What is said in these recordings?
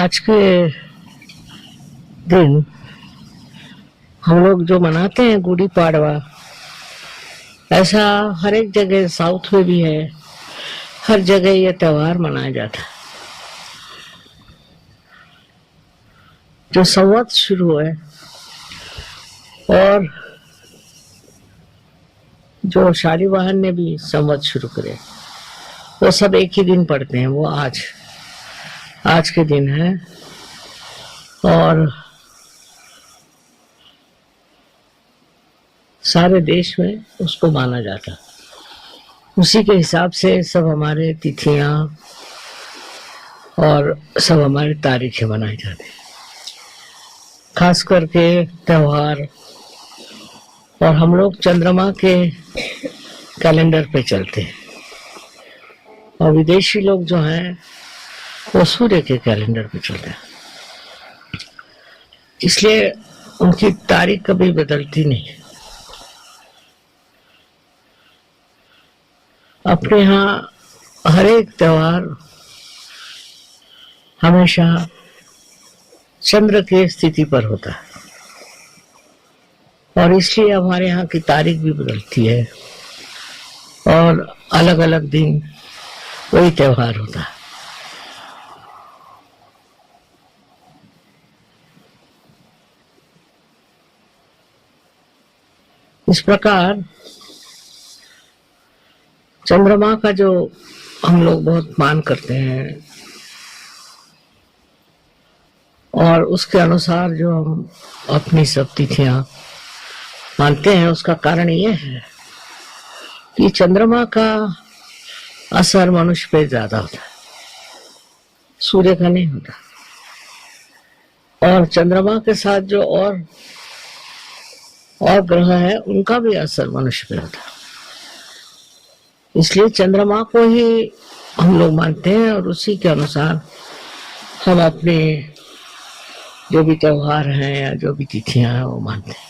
आज के दिन हम लोग जो मनाते हैं गुड़ी पाड़वा, ऐसा हर एक जगह साउथ में भी है, हर जगह ये त्योहार मनाया जाता है। जो संवत शुरू है और जो शालिवाहन ने भी संवत शुरू करे, वो सब एक ही दिन पड़ते हैं। वो आज के दिन है और सारे देश में उसको माना जाता। उसी के हिसाब से सब हमारे तिथियां और सब हमारी तारीखें मनाई जाती हैं, खास करके त्योहार। और हम लोग चंद्रमा के कैलेंडर पे चलते हैं और विदेशी लोग जो हैं वो सूर्य के कैलेंडर पे चलते हैं, इसलिए उनकी तारीख कभी बदलती नहीं। अपने यहाँ हर एक त्योहार हमेशा चंद्र के स्थिति पर होता है और इसलिए हमारे यहाँ की तारीख भी बदलती है और अलग अलग दिन वही त्योहार होता है। इस प्रकार चंद्रमा का जो हम लोग बहुत मान करते हैं और उसके अनुसार जो हम अपनी सब तिथियां मानते हैं, उसका कारण ये है कि चंद्रमा का असर मनुष्य पे ज्यादा होता है, सूर्य का नहीं होता। और चंद्रमा के साथ जो और ग्रह है, उनका भी असर मनुष्य पे होता है। इसलिए चंद्रमा को ही हम लोग मानते हैं और उसी के अनुसार हम अपने जो भी त्योहार हैं या जो भी तिथियां हैं वो मानते हैं।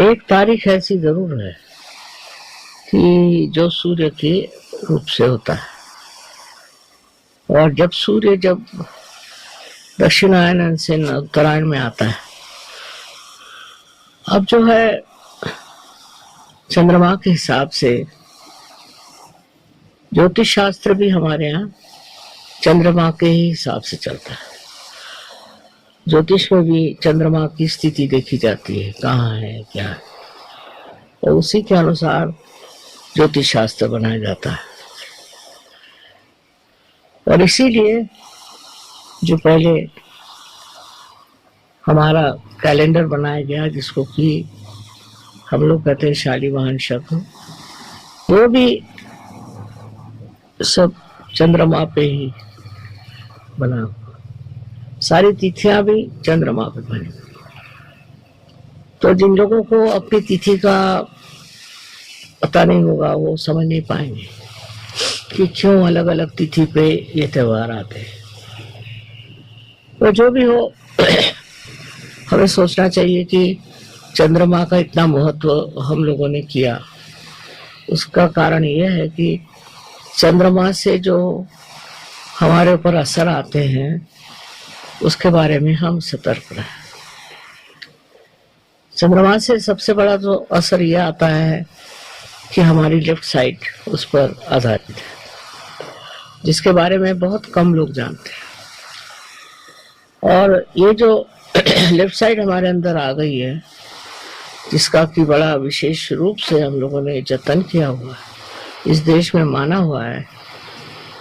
एक तारीख ऐसी जरूर है कि जो सूर्य के रूप से होता है, और जब सूर्य दक्षिणायन से उत्तरायण में आता है, अब जो है चंद्रमा के हिसाब से ज्योतिष शास्त्र भी हमारे यहाँ चंद्रमा के ही हिसाब से चलता है। ज्योतिष में भी चंद्रमा की स्थिति देखी जाती है, कहाँ है क्या है, और उसी के अनुसार ज्योतिष शास्त्र बनाया जाता है। और इसीलिए जो पहले हमारा कैलेंडर बनाया गया, जिसको कि हम लोग कहते हैं शालिवाहन शक, वो भी सब चंद्रमा पे ही बना, सारी तिथियां भी चंद्रमा पे बनी। तो जिन लोगों को अपनी तिथि का पता नहीं होगा, वो समझ नहीं पाएंगे कि क्यों अलग अलग तिथि पे ये त्योहार आते हैं। तो जो भी हो, हमें सोचना चाहिए कि चंद्रमा का इतना महत्व हम लोगों ने किया, उसका कारण यह है कि चंद्रमा से जो हमारे ऊपर असर आते हैं उसके बारे में हम सतर्क रहें। चंद्रमा से सबसे बड़ा जो असर यह आता है कि हमारी लेफ्ट साइड उस पर आधारित है, जिसके बारे में बहुत कम लोग जानते हैं। और ये जो लेफ्ट साइड हमारे अंदर आ गई है, जिसका कि बड़ा विशेष रूप से हम लोगों ने जतन किया हुआ है, इस देश में माना हुआ है,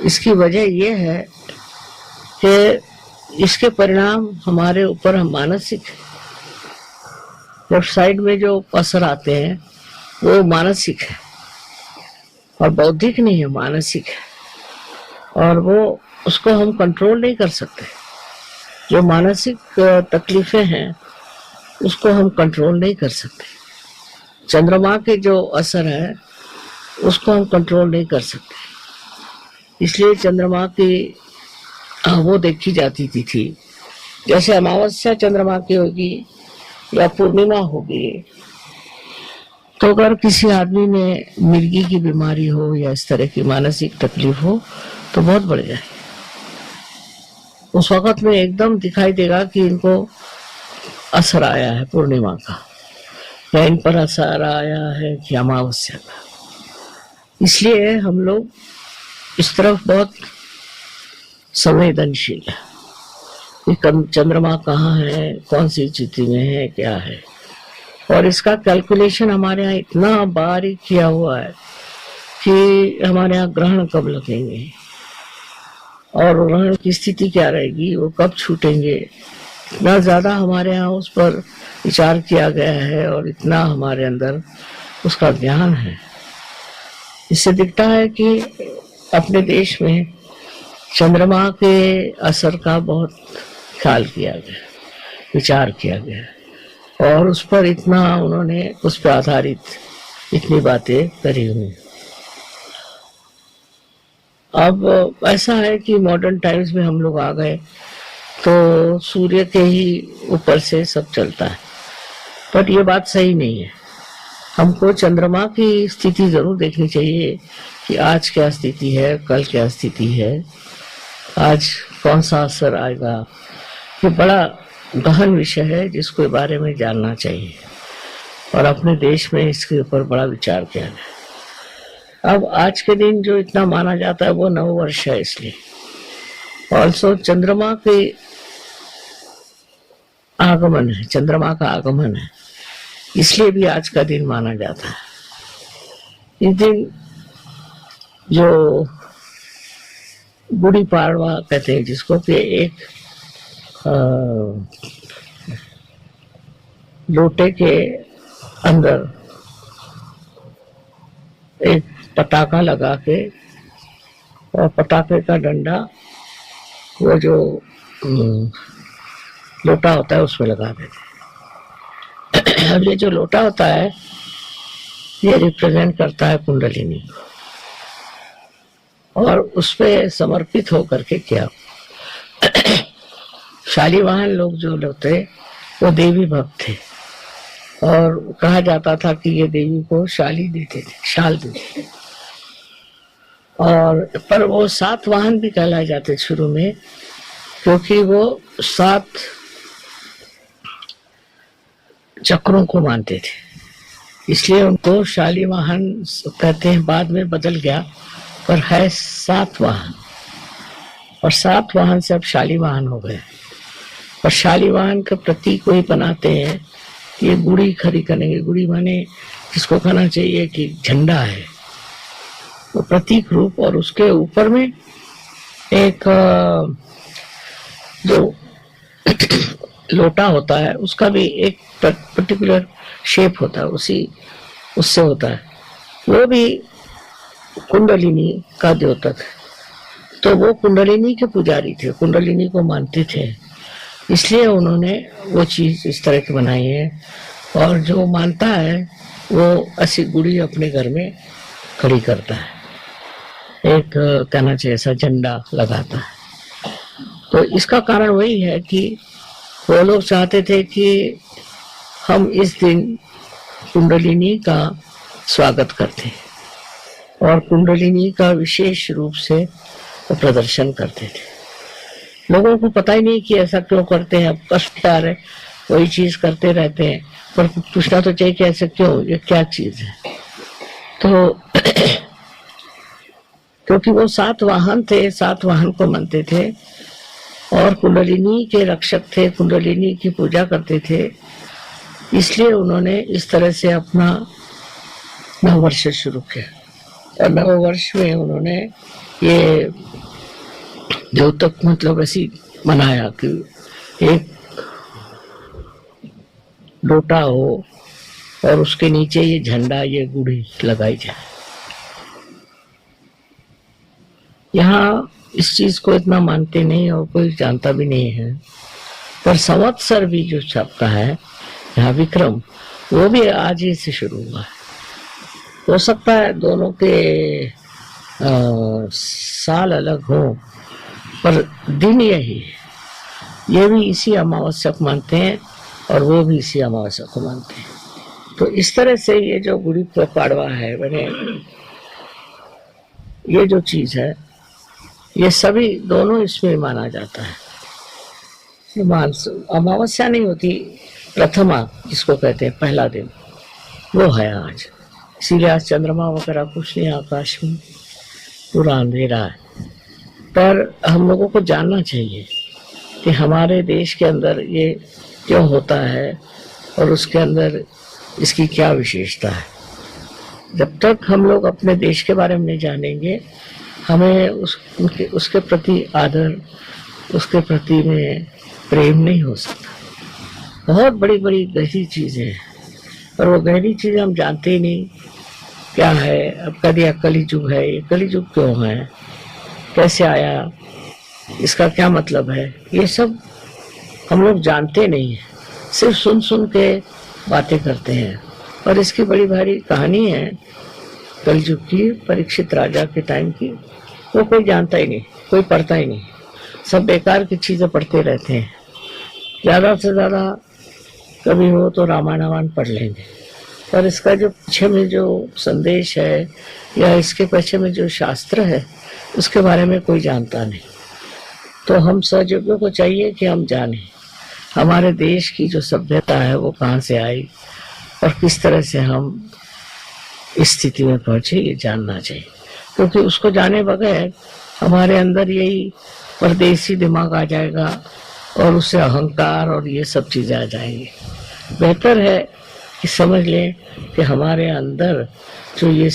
इसकी वजह यह है कि इसके परिणाम हमारे ऊपर हम मानसिक, लेफ्ट साइड में जो असर आते हैं वो मानसिक है और बौद्धिक नहीं है, मानसिक है। और वो उसको हम कंट्रोल नहीं कर सकते। जो मानसिक तकलीफें हैं उसको हम कंट्रोल नहीं कर सकते। चंद्रमा के जो असर है उसको हम कंट्रोल नहीं कर सकते। इसलिए चंद्रमा की वो देखी जाती थी, जैसे अमावस्या चंद्रमा की होगी या पूर्णिमा होगी तो अगर किसी आदमी में मिर्गी की बीमारी हो या इस तरह की मानसिक तकलीफ हो तो बहुत बढ़ जाए। उस वक्त में एकदम दिखाई देगा कि इनको असर आया है पूर्णिमा का, या इन पर असर आया है कि अमावस्या का। इसलिए हम लोग इस तरफ बहुत संवेदनशील है कि चंद्रमा कहाँ है, कौन सी स्थिति में है, क्या है। और इसका कैलकुलेशन हमारे यहाँ इतना बारीक किया हुआ है कि हमारे यहाँ ग्रहण कब लगेंगे और ग्रहण की स्थिति क्या रहेगी, वो कब छूटेंगे, इतना ज्यादा हमारे यहाँ उस पर विचार किया गया है और इतना हमारे अंदर उसका ज्ञान है। इससे दिखता है कि अपने देश में चंद्रमा के असर का बहुत ख्याल किया गया, विचार किया गया और उस पर इतना उन्होंने उस पर आधारित इतनी बातें करी हुई। अब ऐसा है कि मॉडर्न टाइम्स में हम लोग आ गए तो सूर्य के ही ऊपर से सब चलता है, पर ये बात सही नहीं है। हमको चंद्रमा की स्थिति जरूर देखनी चाहिए कि आज क्या स्थिति है, कल क्या स्थिति है, आज कौन सा असर आएगा। ये बड़ा गहन विषय है जिसके बारे में जानना चाहिए और अपने देश में इसके ऊपर बड़ा विचार किया गया। अब आज के दिन जो इतना माना जाता है वो नववर्ष है, इसलिए ऑल्सो चंद्रमा के आगमन है, चंद्रमा का आगमन है, इसलिए भी आज का दिन माना जाता है। इस दिन जो गुड़ी पाड़वा कहते हैं जिसको, कि एक लोटे के अंदर एक पटाखा लगा के और पटाखे का डंडा वो जो लोटा होता है उसमें लगा देते। अब ये जो लोटा होता है ये रिप्रेजेंट करता है कुंडलिनी और उस पे समर्पित होकर के किया। शालीवाहन लोग जो लोग थे वो देवी भक्त थे और कहा जाता था कि ये देवी को शाली देते थे, शाल देते थे। और पर वो 7 वाहन भी कहलाए जाते शुरू में, क्योंकि वो 7 चक्रों को मानते थे, इसलिए उनको शालीवाहन कहते हैं। बाद में बदल गया, पर है 7 वाहन और 7 वाहन से अब शालीवाहन हो गए। और शालीवाहन के प्रतीक कोई बनाते हैं, ये गुड़ी खड़ी करेंगे। गुड़ी माने जिसको कहना चाहिए कि झंडा है, वो प्रतीक रूप, और उसके ऊपर में एक जो लोटा होता है उसका भी एक पर्टिकुलर शेप होता है, उससे होता है। वो भी कुंडलिनी का द्योतक है, तो वो कुंडलिनी के पुजारी थे, कुंडलिनी को मानते थे, इसलिए उन्होंने वो चीज इस तरह की बनाई है। और जो मानता है वो ऐसी गुड़ी अपने घर में खड़ी करता है, एक कहना चाहिए ऐसा झंडा लगाता है। तो इसका कारण वही है कि वो लोग चाहते थे कि हम इस दिन कुंडलिनी का स्वागत करते और कुंडलिनी का विशेष रूप से प्रदर्शन करते थे। लोगों को पता ही नहीं कि ऐसा क्यों करते हैं, अब कष्ट आ रहे वही चीज करते रहते हैं, पर पूछना तो चाहिए कि ऐसा क्यों, ये क्या चीज है। तो क्योंकि वो 7 वाहन थे, 7 वाहन को मानते थे और कुंडलिनी के रक्षक थे, कुंडलिनी की पूजा करते थे, इसलिए उन्होंने इस तरह से अपना नववर्ष शुरू किया। और नववर्ष में उन्होंने ये द्योतक मतलब ऐसी मनाया कि एक लोटा हो और उसके नीचे ये झंडा, ये गुड़ी लगाई जाए। यहाँ इस चीज को इतना मानते नहीं और कोई जानता भी नहीं है, पर संवत्सर भी जो छपता है यहाँ विक्रम, वो भी आज ही से शुरू हुआ है। हो सकता है दोनों के साल अलग हो, पर दिन यही है। ये भी इसी अमावस्या को मानते हैं और वो भी इसी अमावस्या को मानते हैं। तो इस तरह से ये जो गुड़ी पाड़वा है, मैंने ये जो चीज है ये सभी दोनों इसमें माना जाता है। अमावस्या नहीं होती, प्रथमा जिसको कहते हैं पहला दिन, वो है आज। इसीलिए आज चंद्रमा वगैरह कुछ नहीं, आकाश में पूरा अंधेरा है। पर हम लोगों को जानना चाहिए कि हमारे देश के अंदर ये क्यों होता है और उसके अंदर इसकी क्या विशेषता है। जब तक हम लोग अपने देश के बारे में नहीं जानेंगे, हमें उसके प्रति आदर, उसके प्रति में प्रेम नहीं हो सकता। बहुत बड़ी बड़ी गहरी चीजें हैं, पर वो गहरी चीजें हम जानते ही नहीं क्या है। अब कह दिया कलिजुग है, ये कलिजुग क्यों है, कैसे आया, इसका क्या मतलब है, ये सब हम लोग जानते नहीं है, सिर्फ सुन सुन के बातें करते हैं। और इसकी बड़ी भारी कहानी है कलयुग की, परीक्षित राजा के टाइम की। वो कोई जानता ही नहीं, कोई पढ़ता ही नहीं, सब बेकार की चीजें पढ़ते रहते हैं। ज्यादा से ज्यादा कभी हो तो रामायण पढ़ लेंगे, पर इसका जो पीछे में जो संदेश है या इसके पीछे में जो शास्त्र है उसके बारे में कोई जानता नहीं। तो हम सहयोगियों को चाहिए कि हम जानें हमारे देश की जो सभ्यता है वो कहाँ से आई और किस तरह से हम इस स्थिति में पहुंचे, ये जानना चाहिए। क्योंकि उसको जाने बगैर हमारे अंदर यही परदेसी दिमाग आ जाएगा और उससे अहंकार और ये सब चीजें आ जाएंगी। बेहतर है कि समझ लें कि हमारे अंदर जो ये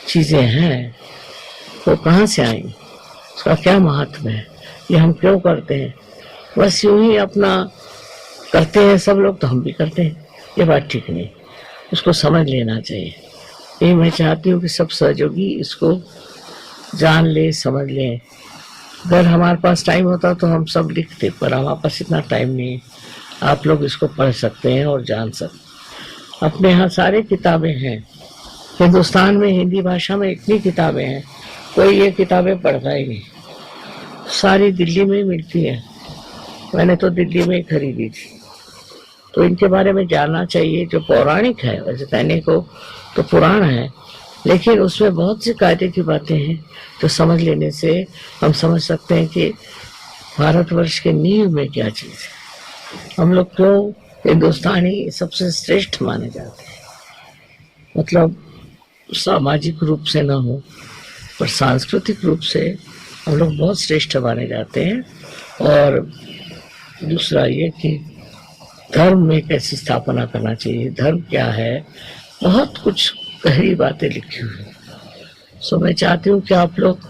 चीजें हैं वो कहाँ से आई, उसका क्या महत्व है, ये हम क्यों करते हैं। बस यूं ही अपना करते हैं सब लोग, तो हम भी करते हैं, ये बात ठीक नहीं, उसको समझ लेना चाहिए। ये मैं चाहती हूँ कि सब सहयोगी इसको जान ले, समझ लें। अगर हमारे पास टाइम होता तो हम सब लिखते, पर हमारे पास इतना टाइम नहीं। आप लोग इसको पढ़ सकते हैं और जान सकते। अपने यहाँ सारी किताबें हैं, हिंदुस्तान में हिंदी भाषा में इतनी किताबें हैं, कोई ये किताबें पढ़ता ही नहीं। सारी दिल्ली में ही मिलती है, मैंने तो दिल्ली में ही खरीदी थी। तो इनके बारे में जानना चाहिए। जो पौराणिक है, वैसे कहने को तो पुराण है, लेकिन उसमें बहुत सी कायदे की बातें हैं जो समझ लेने से हम समझ सकते हैं कि भारतवर्ष के नींव में क्या चीज है। हम लोग क्यों हिंदुस्तानी सबसे श्रेष्ठ माने जाते हैं, मतलब सामाजिक रूप से ना हो पर सांस्कृतिक रूप से हम लोग बहुत श्रेष्ठ माने जाते हैं। और दूसरा ये कि धर्म में कैसी स्थापना करना चाहिए, धर्म क्या है, बहुत कुछ गहरी बातें लिखी हुई है। सो मैं चाहती हूँ कि आप लोग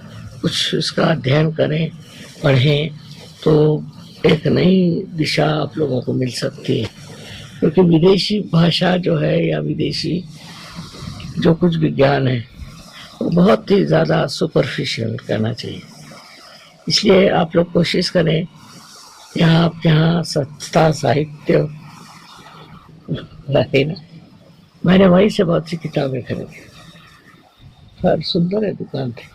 कुछ इसका अध्ययन करें, पढ़ें, तो एक नई दिशा आप लोगों को मिल सकती है। क्योंकि विदेशी भाषा जो है या विदेशी जो कुछ विज्ञान है वो बहुत ही ज़्यादा सुपरफिशियल कहना चाहिए। इसलिए आप लोग कोशिश करें, यहाँ आपके यहाँ सस्ता साहित्य है ना, मैंने वहीं से बहुत सी किताबें खरीदी, पर सुंदर है दुकान थी,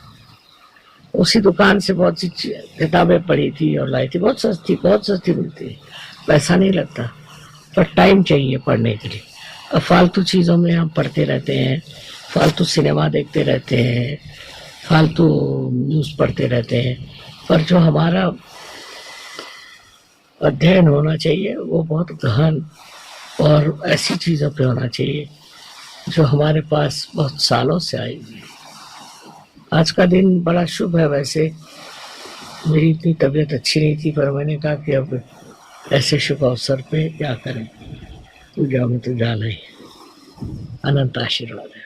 उसी दुकान से बहुत सी किताबें पढ़ी थी और लाई थी। बहुत सस्ती मिलती है, पैसा नहीं लगता, पर टाइम चाहिए पढ़ने के लिए। अब फालतू चीज़ों में हम पढ़ते रहते हैं, फालतू सिनेमा देखते रहते हैं, फालतू न्यूज़ पढ़ते रहते हैं, पर जो हमारा अध्ययन होना चाहिए वो बहुत गहन और ऐसी चीज़ों पे होना चाहिए जो हमारे पास बहुत सालों से आएगी। आज का दिन बड़ा शुभ है। वैसे मेरी इतनी तबीयत अच्छी नहीं थी, पर मैंने कहा कि अब ऐसे शुभ अवसर पे क्या करें, पूजा में तो जाना ही। अनंत आशीर्वाद है।